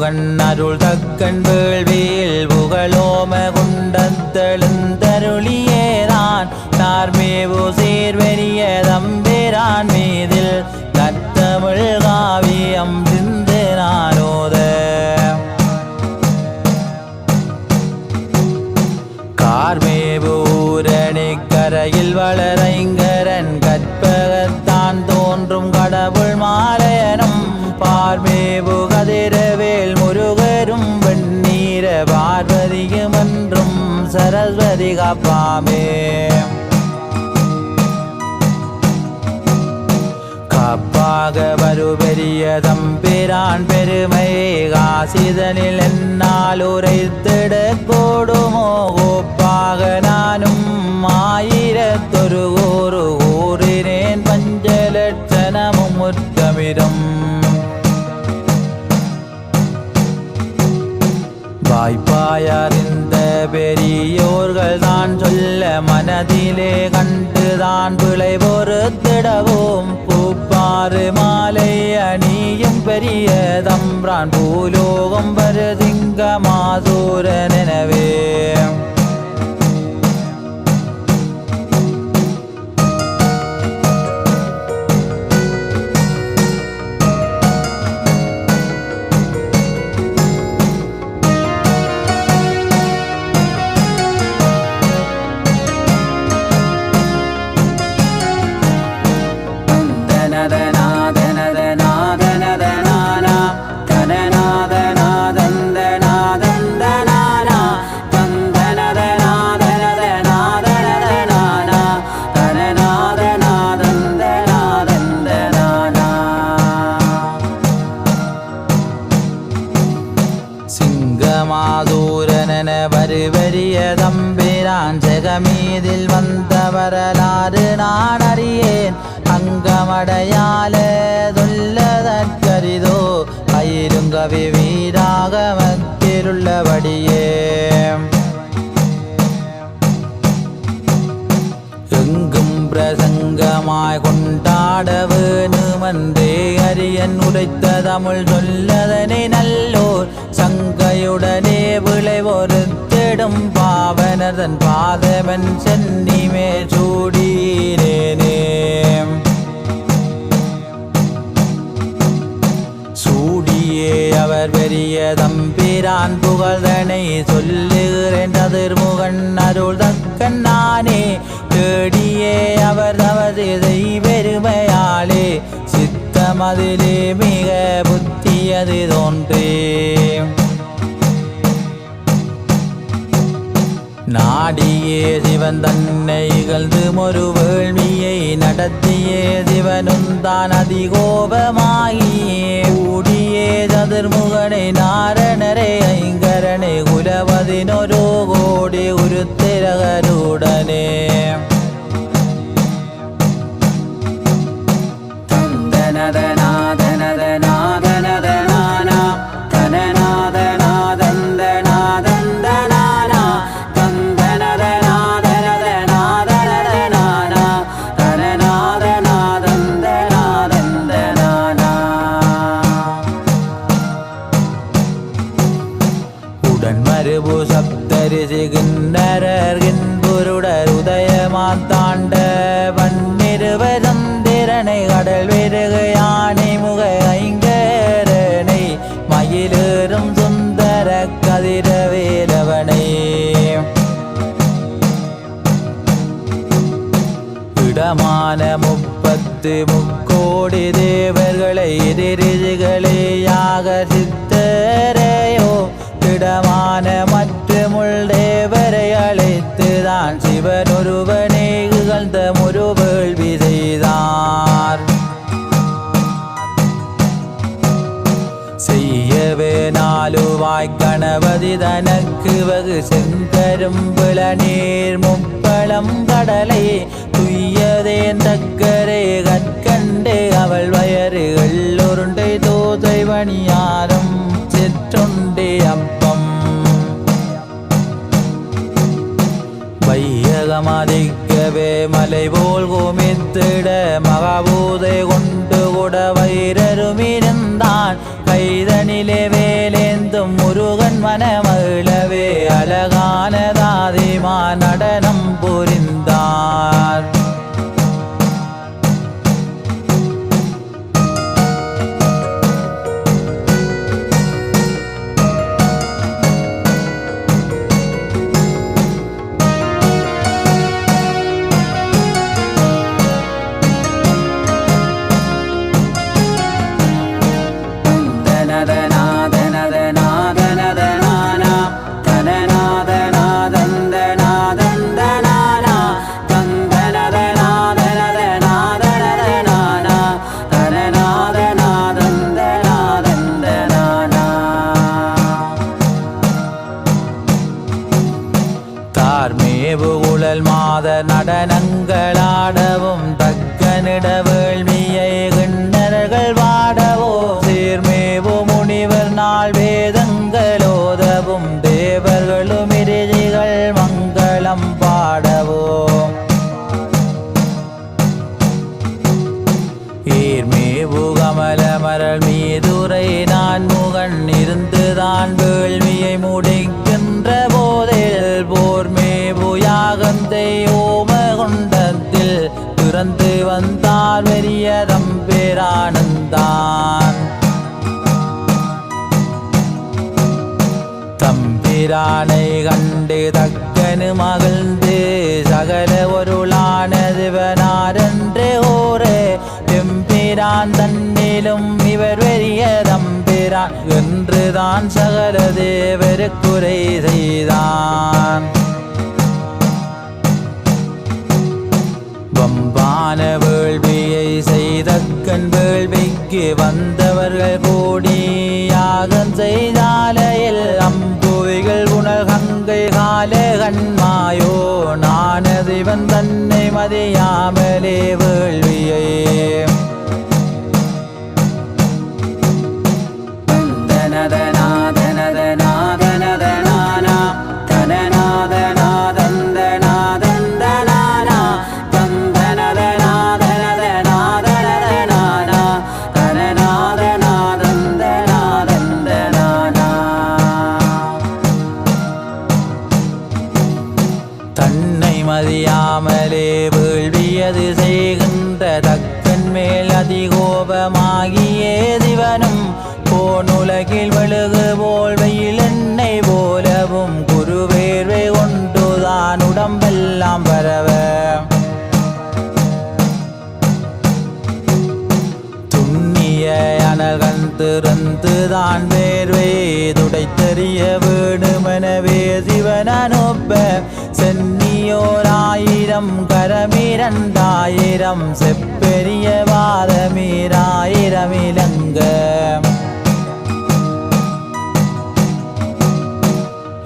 திருமுகன் அருள் தக்கன் வேள்வியில் புகழோம குண்டத்தெழுந்தருளியேதான் நார்மேவு சீர்வெறிய தம்பிரான் மீதில் நத்தமிழ் காவியம் சிந்து நானோத கார்மேபூரணி கரையில் வளரைங்கரன் கற்பகத்தான் தோன்றும் கடவுள் மாலையனும் பார்மேபு கதிரவேல் முருகரும் வெண்ணீர பார்வதியும் என்றும் சரஸ்வதி காப்பாமே காப்பாக வருபெரிய தம்பிரான் பெருமை காசிதனில் என்னால் உரைத்திட கூடுமோ கோப்பாக நானும் ஆயிரத்தொரு கூறினேன் பஞ்சலட்சணமும் முற்றமிடும் வாய்ப்பாயறிந்த பெரியோர்கள் தான் சொல்ல மனதிலே கண்டுதான் பிழை பொறுத்திடவும் பூப்பாறு மாலை அணியும் பெரிய தம்பிரான் பூலோகம் வருதிங்க மாசூரனெனவே சிங்கமாதூரனென வருவரிய தம்பிரான் ஜெகமீதில் வந்த வரலாறு நான் அறியேன் அங்கமடையால சொல்லதற்கரிதோ பயிருங்கவி வீராகமத்திலுள்ளபடியே எங்கும் பிரசங்கமாய் கொண்டாட வேணுமன்றே அரியன் உரைத்த தமிழ் சொல்லதனை நல்லோர் சங்கையுடனே விளைவொருத்திடும் பாவனதன் பாதவன் சென்னிமே சூடினேனே சூடியே அவர் பெரிய தம்பிரான் புகழ்தனை சொல்லுகிறேன் திருமுகன் அருள் தக்கன் நானே தேடியே அவர் தவறு பெருமையாளே சித்தமதிலே மிக புத்தியது தோன்றே நாடியே சிவன் தன்னை இகழ்ந்து ஒரு வேள்வியை நடத்தியே சிவனும் தான் அதிகோபமாகியே கூடியே சதுர்முகனை நாரணரை ஐங்கரனை குலவதினொரு கோடி உருத்திரகருடனே மறுபு சப்தரிசி கிண்ணரர்கின் புருடர் உதயமான் தாண்ட பன்னிருவதம் திறனை கடல் விருகு யானை முக ஐங்கரனை மயிலேறும் சுந்தர கதிரவேலவனை இடமான 30 முக்கோடி தேவர்களை எதிரிகளேயாக சித்தரையோ திடமான மற்றும் தேவரை அழைத்துதான் சிவன் ஒருவனே இகழ்ந்த ஒரு வேள்வி செய்தார் செய்யவே 4 வாய்க்கணபதி தனக்கு வகு செங்கரும்பிள நீர் முப்பளம் கடலை துய்யதேன் தக்கரே கற்கண்டு அவள் வயறுகள் உருண்டை தோதை பணியாரம் சிற்றுண்டே அப்பம் வையகமதிக்க நடங்கவே மலை போல் குமித்திட மகாபூதை கொண்டு கூட வைரருமிருந்தான் கைதனிலே வேலேந்தும் முருகன் மனமகிழவே அழகான தாதிமா நடனம் புரிந்தார். மேவுகுழல் மாத நடனங்களாடவும் தக்கனிட வேள்வியை கிண்ணர்கள் வாடவோ சீர்மேவு முனிவர் நாள் வேதங்களோதவும் தேவர்களும் இறுதிகள் மங்களம் பாடவோ ஈர்மேவு கமல மரல் மீதுரை நான் முகன் இருந்துதான் வேள்வியை முடிக்கின்ற போதில் போர்மேவு யாகந்தை ஓமகுண்டத்தில் பிறந்து வந்தார் பெரிய தம்பிரானந்தான். தம்பிரானை கண்டு தக்கனு மகிழ்ந்து சகல ஒருளான சிவனாரென்று ஓரே எம்பிரான் தன்னிலும் இவர் பெரிய தம்பிரான் என்றுதான் சகல தேவருக்குறை செய்தான். வம்பான வேள்வியை செய்தக்கன் வேள்விக்கு வந்தவர்கள் கூடி யாகம் செய்தாலையில் அம்புவிகள் உணல் கங்கை கால கண்மாயோ நானதிவன் தன்னை மதியாமலே வேள்வியை தன்னை மதியாமலே வேள்வியது செய்கின்ற தக்கன் மேல் அதிகோபமாகியே சிவனும் போனுலகில் மெழுகு போல் வெயில் எண்ணெய் போலவும் குருவேர்வை கொண்டுதான் உடம்பெல்லாம் பரவ துண்ணிய அனல்கண் திறந்துதான் வேர்வை துடைத்தெறிய வேணுமெனவே சிவன் அனுப்ப சென்னியோராயிரம் கரமிரண்டாயிரம் செப்பெரிய வாதமீராயிரம் இலங்க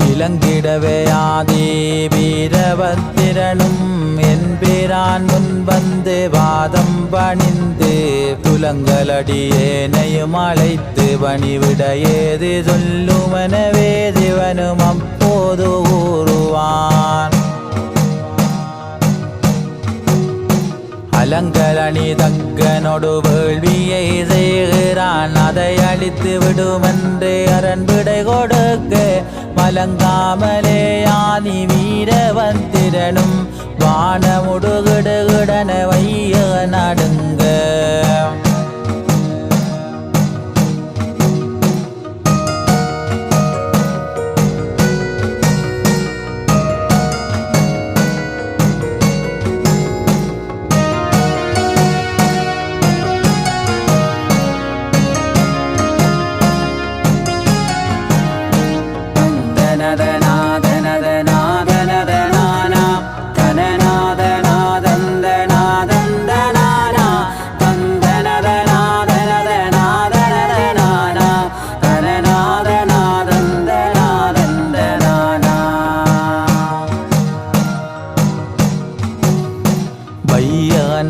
இலங்கிடவே ஆதி வீரபத்திரனும் என்பிரான் முன் வந்து வாதம் பணிந்து துலங்களடியேனையும் அழைத்து பணிவிட ஏது சொல்லுமெனவே சிவனும் அப்போது கூறுவான். அலங்கலணி தக்கனொடு வேள்வியை செய்கிறான் அதை அழித்து விடுமென்று அரண் விடை கொடுக்க மலங்காமலே யானி வீரவந்திரனும் வானமுடுகிடுகிடன வைய நடுங்க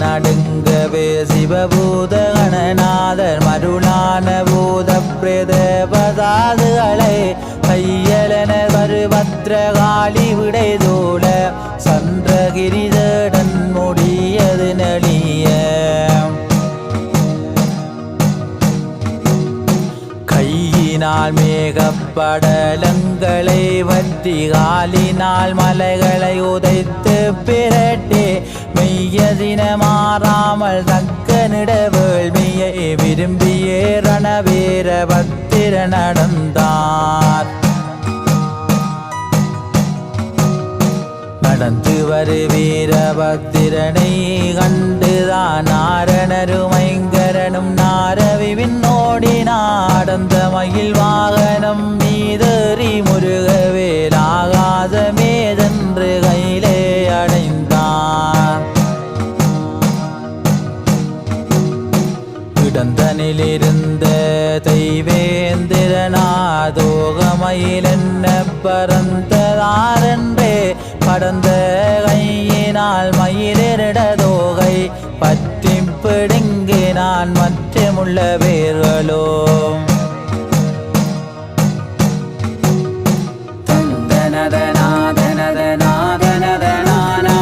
நடுங்கவே சிவபூத கணநாதர் மருளான பூத பிரதபதாதுகளை கையலன வருபத்ரகாளி விடை தோல சந்திரகிரிதட மேகப்படலங்களை வற்றி காலினால் மலைகளை உதைத்து பிரட்டி மெய்யதின மாறாமல் தக்க நிட வேள்வியை விரும்பியே ரணவீர பத்திர நடந்தார். நடந்து வரு வீரபத்திரனை கண்டுதான் நாரணருமைங்கரனும் நாரவிவின் ஓடி நாடந்த மயில் வாகனம் மீதறி முருகவேலாகாத மேதென்று கையிலே அடைந்தான். கிடந்தனிலிருந்த தெய்வேந்திரநாதோகமயில் என்ன பறந்ததாரென்றே படந்த கையினால் மயிலிடதோகை பற்றி பிடுங்கினான் மற்றமுள்ள வேர்களோ. தந்தனதநாதனதநாதனதநானா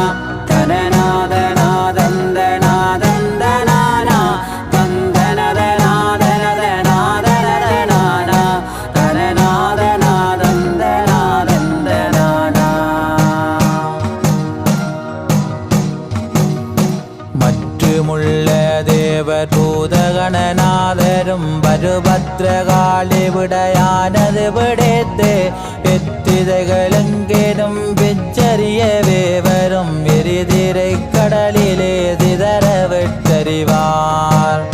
தனநாதநாதந்தநாதந்தநானா தந்தனதநாதனதநாதனதநானா தனநாதநாதந்தநாதந்தநானா. மற்றுமுள்ள தேவர் பூதகணநாதரும் பருபத்ரகாளி விடையானது விடைத்து எத்திதைகளெங்கேனும் பிச்சரியவே வரும் எரிதிரை கடலிலே திதற வெட்டறிவார்.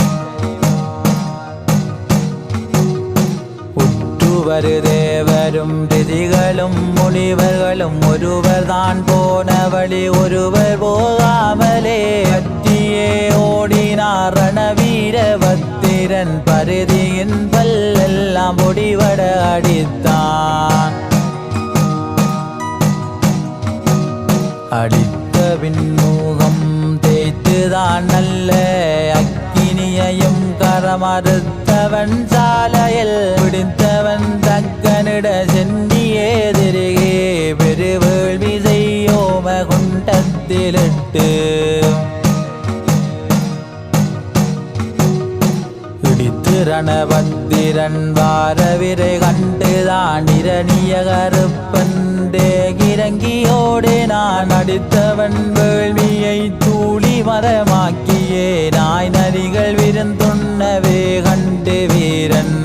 உற்றுவரு தேவரும் ரிதிகளும் முனிவர்களும் ஒருவர் தான் போன வழி ஒருவர் போகாமலே பற்றியே ஓடினார் ரணவீரபத்திரன் பரிதியின் பல்லெல்லாம் ஒடிவட அடித்தான். அடித்த பின்முகம் தேய்த்துதான் நல்ல அக்கினியையும் கரமறுத்தவன் சாலையில் பிடித்தவன் தக்கனிட சென்னியே திருகே பெருவேள்வி செய்யோம குண்டத்திலிட்டு. ரணபத்திரன் வாரவிரை கண்டுதான் இரணிய கருப்பன்றே இறங்கியோடு நான் அடித்தவன் வேள்வியை தூளி மரமாக்கியே நாய் நரிகள் விருந்துண்ணவே கண்டு வீரன்.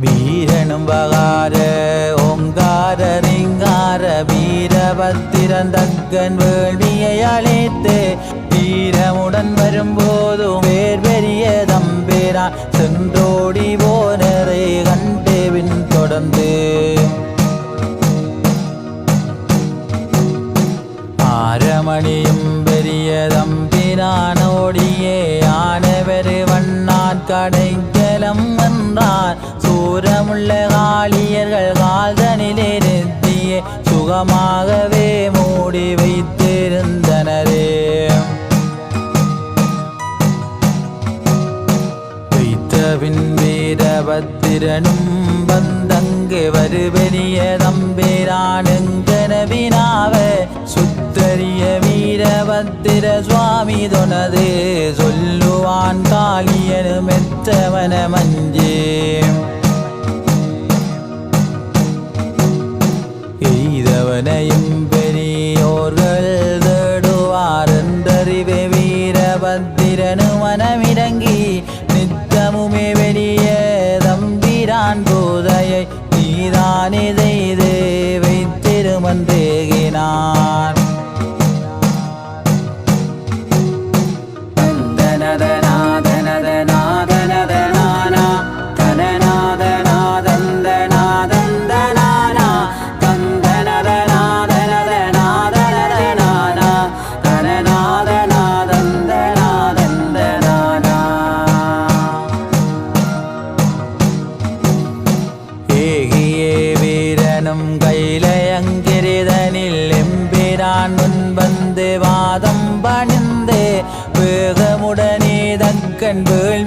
வீரனும் பகார ஓங்கார ரிங்கார வீரபத்திரன் தக்கன் வேள்வியை அழைத்து வீரமுடன் வரும்போதும் வேர் பெரிய தம்பிரான் சென்றோடி போனரை கண்டு பின் தொடர்ந்து ஆரமணியும் பெரிய தம்பிரானோடியே ஆனவரு வண்ணான் கடைக்கலம் என்றான். சூரமுள்ள காளியர்கள் கால்தனிலே நிறுத்தியே சுகமாகவே மூடி வைத்திருந்தனரே. வைத்தபின் வீரபத்திரனும் வந்தங்கு வருபெரிய தம்பிரானுங்கனவினாவ சுத்தரிய வீரபத்திர சுவாமி தொனது சொல்லுவான் காளியனு மெத்தவன மஞ்சே. எய்தவனையும் பெரியோர்கள் தேடுவார் என்றறிவே வீரபத்திரனு மனமிறங்கி நித்தமுமே வெளிய தம்பிரான் போதையை நீதானே செய்து வைத்திருமன்றேகினார். தந்தனதநாதனதநாதனதநானா தனநாதநாதந்தநாதந்தநானா தந்தனதநாதனதநாதனதநானா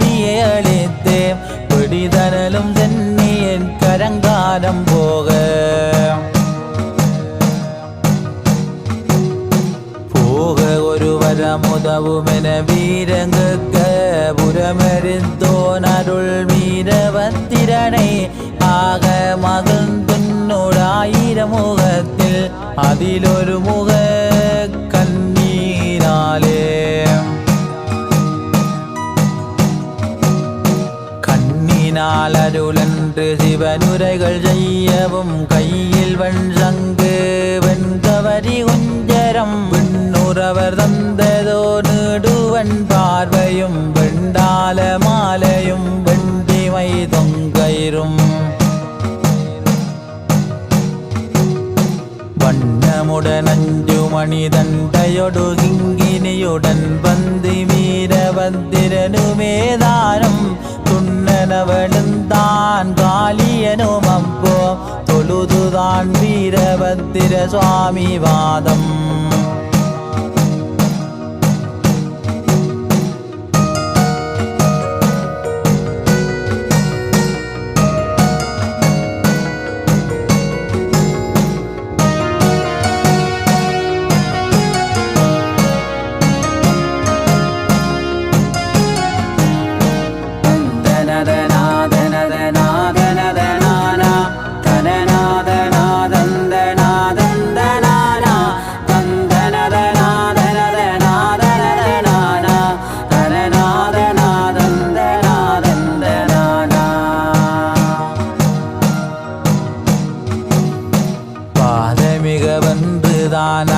பிடியை அளித்தேன் பிடிதனலும் சென்னியின் கரங்காலம் போக ஒரு வரமுதவுமென வீரங்குக்க புறமறிந்தோன் அருள் வீரபத்திரனை ஆக மகிழ்ந்துன்னோடாயிரம் முகத்தில் அதிலொரு முக கண்ணீராலே கண்ணினால் அருளன்று சிவனுரைகள் செய்யவும் கையில் வெண்சங்கு வெண்கவரி குஞ்சரம் விண்ணுறவர் தந்ததோ நீடுவன் பார்வையும் வெண்டால மாலையும் வெண்டிமை தொங்கயிரும் வண்ணமுடன் அஞ்சுமணி தண்டையொடு கிங்கினியுடன் வந்து வீரபத்திரனுமேதானம் துண்ணனவளுந்தான் காளியனும் அப்போ தொழுதுதான் வீரபத்திர சுவாமி வாதம்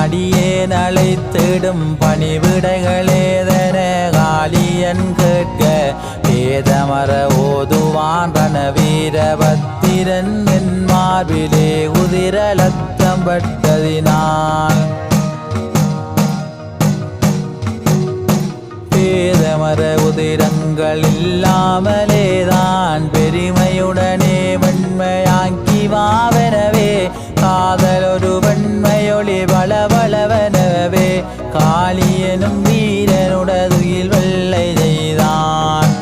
அடியேன் அழைத்திடும் பணிவிடைகளேதன காளியன் கேட்க ஏதமர ஓதுவான் ரணவீரபத்திரன் என் மார்பிலே உதிரலத்தம் பட்டதினால் பேதமர உதிரங்கள் இல்லாமலேதான் பெருமையுடனே வெண்மையாக்கி வாவனவே காதலொரு வெண்மையொளி வளவளவனவே காளியனும் வீரனுடதுயில் வெள்ளை செய்தான்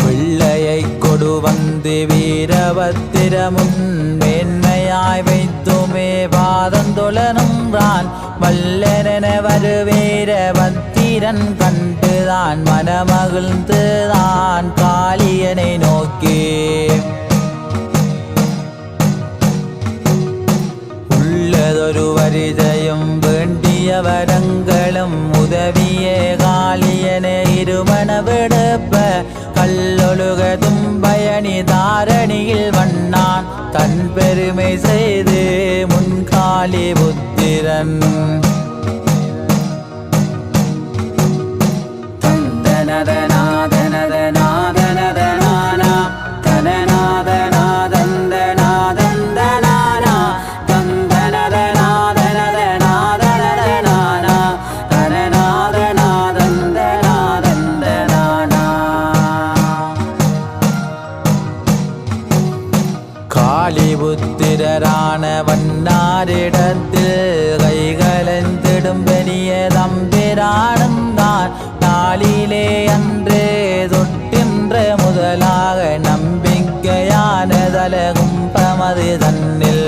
வெள்ளையை கொடு வந்து வீரபத்திரமுன் மேன்மையாய் வைத்துமே பாதந்தொழனும்றான் வல்லரென வருவீரபத்திரன் கண்டுதான் மனமகிழ்ந்துதான் காளியனை நோக்கி உள்ளதொரு வரிசையும் வேண்டிய வரங்களும் உதவியே காளியனை இருமண விடுப்ப கல்லொழுகதும் பயணி தாரணியில் வண்ணான் தன் பெருமை செய்து முன்காளி புத்திரன் காளிபுத்திரரான வண்ணாரிடத்தில் கைகலந்திடும் பெரிய தம்பிரானும் தான் நாளிலே அன்றே தொட்டின்ற முதலாக நம்பிக்கையானதலகும் பமது தன்னில்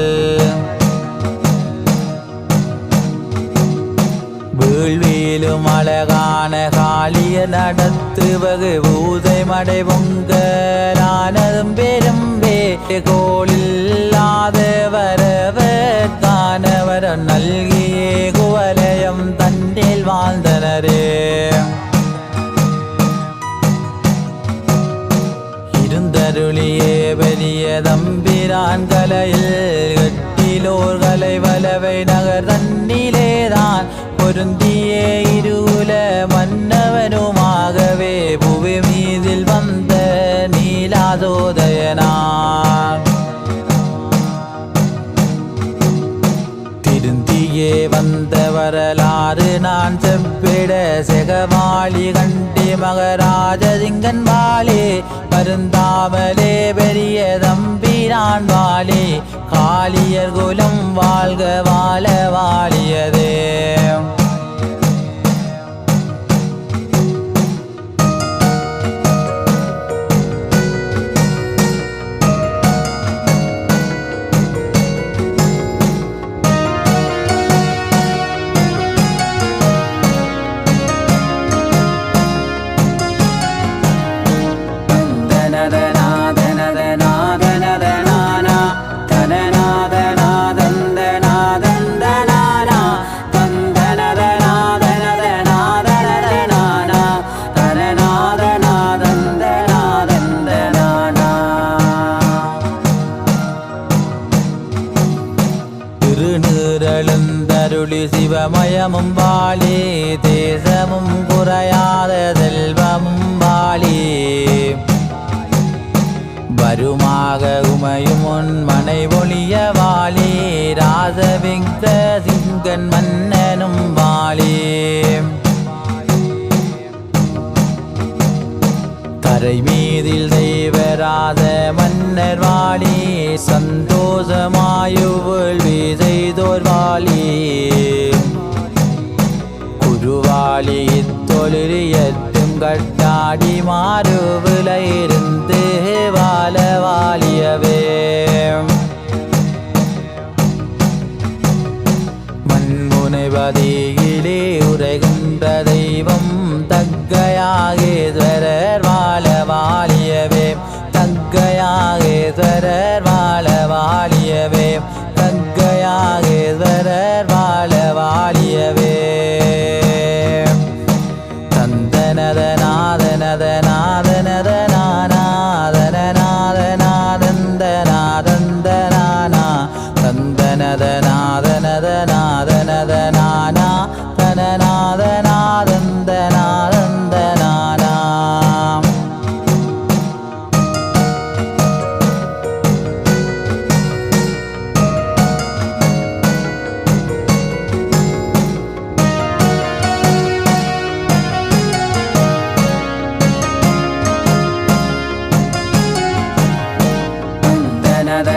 வீழ்வியிலும் அழகான காளிய நடத்து வகு பூதை மடை பொங்கலானதும் பெரும் கோளில்லாத வரவர்கானவர் நல்கியே குவலயம் தன்னில் வாழ்ந்தனரே இருந்தருளியே பெரிய தம்பிரான் கலையில் கட்டிலோர் கலை வலவை நகர் தன்னிலேதான் பொருந்தியே இருகுல மன்னவனுமாகவே புவி மீதில் வந்த நீலாதோதயனார் திருந்தியே வந்த வரலாறு நான் செப்பிட செகவாளி கண்டி மகராஜ சிங்கன் வாழே மருந்தாமலே பெரிய தம்பிரான் வாழே காளியர் குலம் வாழ்க வாழ வாழியதே குறையாத செல்வம் வாழி வருமாக உமையும் உன் மனை ஒளிய வாழி ராசவிக்த சிங்கன் மன்னனும் வாழி கரை மீதில் தெய்வராத மன்னர் வாழி சந்தோஷமாயு வேள்வி செய்தோர் வாழி குருவாளி தொழிலியற்றும் கட்டாடி மாறுவில இருந்து வாழ வாழியவே மண்முனைவதியிலே உரைகின்ற தெய்வம் தக்கையாகேஸ்வரர் வாழ வாழியவே தக்கையாகேஸ்வரர் வாழ வாழியவே தக்கையாகேஸ்வரர் வாழ வாழியவே தந்தனத நாதனத நாதனத நாதன நாதநாதந்த நாதந்த நானா தந்தனத நாதனத நாதனத நானா தனநாத நாதந்த நாதந்த நானா தனத